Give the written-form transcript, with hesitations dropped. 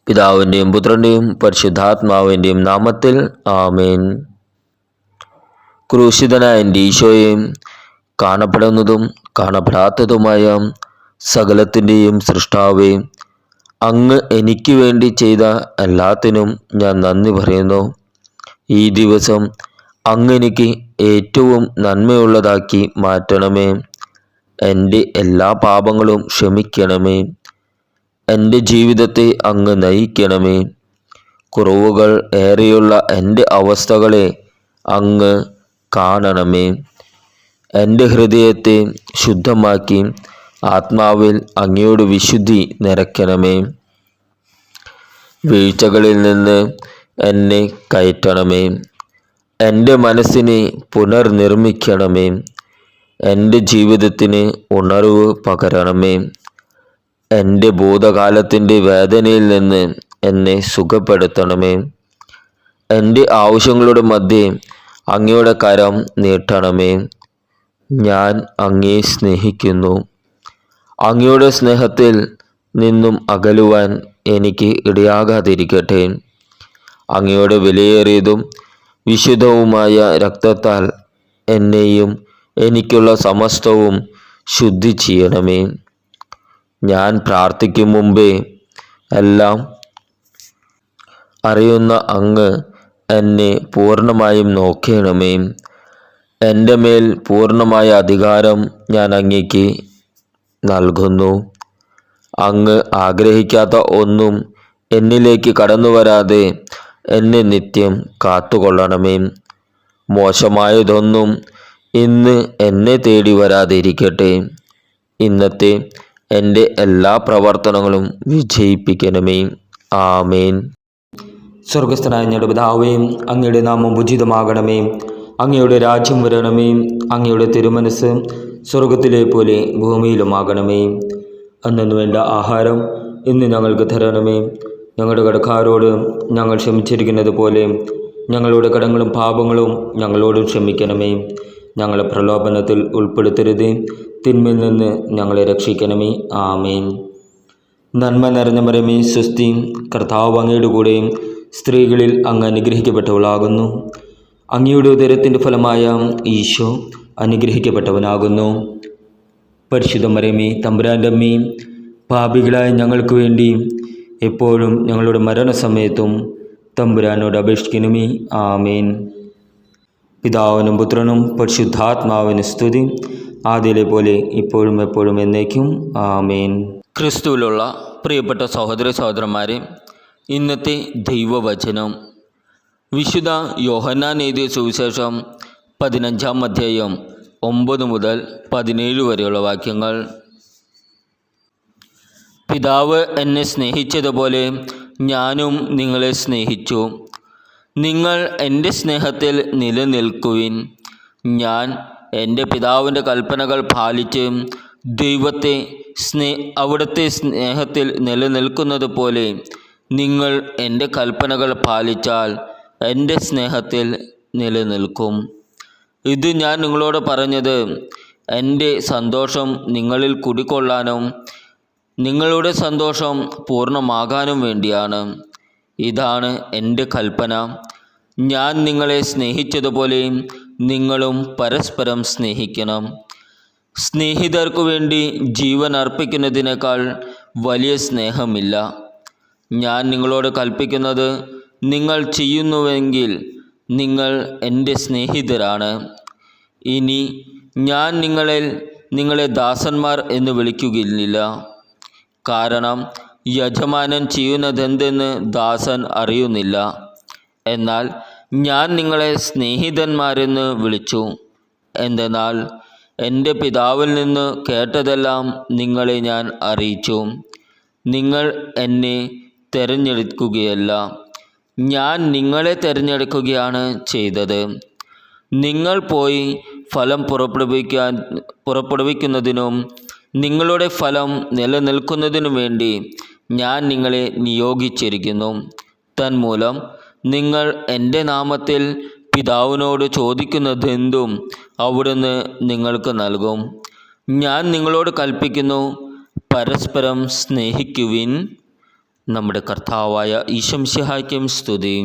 പിതാവിൻ്റെയും പുത്രൻ്റെയും പരിശുദ്ധാത്മാവിൻ്റെയും നാമത്തിൽ ആമേൻ. ക്രൂശിതനായ എൻ്റെ ഈശോയെ, കാണപ്പെടുന്നതും കാണപ്പെടാത്തതുമായ സകലത്തിൻ്റെയും സൃഷ്ടാവേ, അങ്ങ് എനിക്ക് വേണ്ടി ചെയ്ത എല്ലാത്തിനും ഞാൻ നന്ദി പറയുന്നു. ഈ ദിവസം അങ്ങ് എനിക്ക് ഏറ്റവും നന്മയുള്ളതാക്കി മാറ്റണമേ. എൻ്റെ എല്ലാ പാപങ്ങളും ക്ഷമിക്കണമേ. എൻ്റെ ജീവിതത്തെ അങ്ങ് നയിക്കണമേ. കുറവുകൾ ഏറെയുള്ള എൻ്റെ അവസ്ഥകളെ അങ്ങ് കാണണമേ. എൻ്റെ ഹൃദയത്തെ ശുദ്ധമാക്കി ആത്മാവിൽ അങ്ങയോട് വിശുദ്ധി നിറയ്ക്കണമേ. വീഴ്ചകളിൽ നിന്ന് എന്നെ കയറ്റണമേ. എൻ്റെ മനസ്സിനെ പുനർനിർമ്മിക്കണമേ. എൻ്റെ ജീവിതത്തിന് ഉണർവ് പകരണമേ. എൻ്റെ ഭൂതകാലത്തിൻ്റെ വേദനയിൽ നിന്ന് എന്നെ സുഖപ്പെടുത്തണമേ. എൻ്റെ ആവശ്യങ്ങളുടെ മധ്യേ അങ്ങയുടെ കരം നീട്ടണമേ. ഞാൻ അങ്ങയെ സ്നേഹിക്കുന്നു. അങ്ങയുടെ സ്നേഹത്തിൽ നിന്നും അകലുവാൻ എനിക്ക് ഇടയാകാതിരിക്കട്ടെ. അങ്ങയുടെ വിലയേറിയതും വിശുദ്ധവുമായ രക്തത്താൽ എന്നെയും എനിക്കുള്ള സമസ്തവും ശുദ്ധി ചെയ്യണമേ. ഞാൻ പ്രാർത്ഥിക്കും മുമ്പേ എല്ലാം അറിയുന്ന അങ്ങ് എന്നെ പൂർണ്ണമായും നോക്കണമേ. എൻ്റെ മേൽ പൂർണ്ണമായ അധികാരം ഞാൻ അങ്ങേക്ക് നൽകുന്നു. അങ്ങ് ആഗ്രഹിക്കാത്ത ഒന്നും എന്നിലേക്ക് കടന്നു വരാതെ എന്നെ നിത്യം കാത്തുകൊള്ളണമേ. മോശമായതൊന്നും ഇന്ന് എന്നെ തേടി വരാതിരിക്കട്ടെ. ഇന്നത്തെ എൻ്റെ എല്ലാ പ്രവർത്തനങ്ങളും വിജയിപ്പിക്കണമേ. ആമേൻ. സ്വർഗസ്ഥനായ ഞങ്ങളുടെ പിതാവേ, അങ്ങയുടെ നാമം ഉചിതമാകണമേ. അങ്ങയുടെ രാജ്യം വരണമേ. അങ്ങയുടെ തിരുമനസ് സ്വർഗത്തിലെ പോലെ ഭൂമിയിലുമാകണമേ. അന്നു വേണ്ട ആഹാരം ഇന്ന് ഞങ്ങൾക്ക് തരണമേ. ഞങ്ങളുടെ കടക്കാരോട് ഞങ്ങൾ ക്ഷമിച്ചിരിക്കുന്നത് പോലെ ഞങ്ങളുടെ കടങ്ങളും പാപങ്ങളും ഞങ്ങളോട് ക്ഷമിക്കണമേ. ഞങ്ങളെ പ്രലോഭനത്തിൽ ഉൾപ്പെടുത്തരുത്, തിന്മയിൽ നിന്ന് ഞങ്ങളെ രക്ഷിക്കണമേ. ആമേൻ. നന്മ നിറഞ്ഞ മറിയമേ, സ്വസ്തി, കർത്താവ് അങ്ങയുടെ കൂടെ സ്ത്രീകളിൽ അങ്ങ് അനുഗ്രഹിക്കപ്പെട്ടവളാകുന്നു. അങ്ങയുടെ ഉദരത്തിൻ്റെ ഫലമായ ഈശോ അനുഗ്രഹിക്കപ്പെട്ടവനാകുന്നു. പരിശുദ്ധ മറിയമേ, തമ്പുരാൻ്റെ അമ്മേ, പാപികളായ ഞങ്ങൾക്ക് വേണ്ടി എപ്പോഴും ഞങ്ങളുടെ മരണസമയത്തും തമ്പുരാനോട് അപേക്ഷിക്കണമേ. ആമേൻ. പിതാവിനും പുത്രനും പരിശുദ്ധാത്മാവിന് സ്തുതി, ആദ്യയിലെ പോലെ ഇപ്പോഴും എപ്പോഴും എന്നേക്കും. ആമേൻ. ക്രിസ്തുവിലുള്ള പ്രിയപ്പെട്ട സഹോദര സഹോദരന്മാരെ, ഇന്നത്തെ ദൈവവചനം വിശുദ്ധ യോഹന്നാൻ എഴുതിയ സുവിശേഷം 15-ാം അധ്യായം 9 മുതൽ 17 വരെയുള്ള വാക്യങ്ങൾ. പിതാവ് എന്നെ സ്നേഹിച്ചതുപോലെ ഞാനും നിങ്ങളെ സ്നേഹിച്ചു. നിങ്ങൾ എൻ്റെ സ്നേഹത്തിൽ നിലനിൽക്കുവിൻ. ഞാൻ എൻ്റെ പിതാവിൻ്റെ കൽപ്പനകൾ പാലിച്ച് ദൈവത്തെ അവിടുത്തെ സ്നേഹത്തിൽ നിലനിൽക്കുന്നത് പോലെ നിങ്ങൾ എൻ്റെ കൽപ്പനകൾ പാലിച്ചാൽ എൻ്റെ സ്നേഹത്തിൽ നിലനിൽക്കും. ഇത് ഞാൻ നിങ്ങളോട് പറഞ്ഞത് എൻ്റെ സന്തോഷം നിങ്ങളിൽ കുടികൊള്ളാനും നിങ്ങളുടെ സന്തോഷം പൂർണ്ണമാകാനും വേണ്ടിയാണ്. ഇതാണ് എൻ്റെ കൽപ്പന. ഞാൻ നിങ്ങളെ സ്നേഹിച്ചതുപോലെ നിങ്ങളും പരസ്പരം സ്നേഹിക്കണം. സ്നേഹിതർക്കു വേണ്ടി ജീവൻ അർപ്പിക്കുന്നതിനേക്കാൾ വലിയ സ്നേഹമില്ല. ഞാൻ നിങ്ങളോട് കൽപ്പിക്കുന്നത് നിങ്ങൾ ചെയ്യുന്നുവെങ്കിൽ നിങ്ങൾ എൻ്റെ സ്നേഹിതരാണ്. ഇനി ഞാൻ നിങ്ങളെ ദാസന്മാർ എന്ന് വിളിക്കുകയില്ല. കാരണം യജമാനൻ ചെയ്യുന്നതെന്തെന്ന് ദാസൻ അറിയുന്നില്ല. എന്നാൽ ഞാൻ നിങ്ങളെ സ്നേഹിതന്മാരെന്ന് വിളിച്ചു. എന്തെന്നാൽ എൻ്റെ പിതാവിൽ നിന്ന് കേട്ടതെല്ലാം നിങ്ങളെ ഞാൻ അറിയിച്ചു. നിങ്ങൾ എന്നെ തിരഞ്ഞെടുക്കുകയല്ല, ഞാൻ നിങ്ങളെ തിരഞ്ഞെടുക്കുകയാണ് ചെയ്തത്. നിങ്ങൾ പോയി ഫലം പുറപ്പെടുവിക്കുന്നതിനും നിങ്ങളുടെ ഫലം നിലനിൽക്കുന്നതിനു വേണ്ടി ഞാൻ നിങ്ങളെ നിയോഗിച്ചിരിക്കുന്നു. തന്മൂലം നിങ്ങൾ എൻ്റെ നാമത്തിൽ പിതാവിനോട് ചോദിക്കുന്നതെന്തും അവിടുന്ന് നിങ്ങൾക്ക് നൽകും. ഞാൻ നിങ്ങളോട് കൽപ്പിക്കുന്നു, പരസ്പരം സ്നേഹിക്കുവിൻ. നമ്മുടെ കർത്താവായ ഈശംസിഹായ്ക്കും സ്തുതി.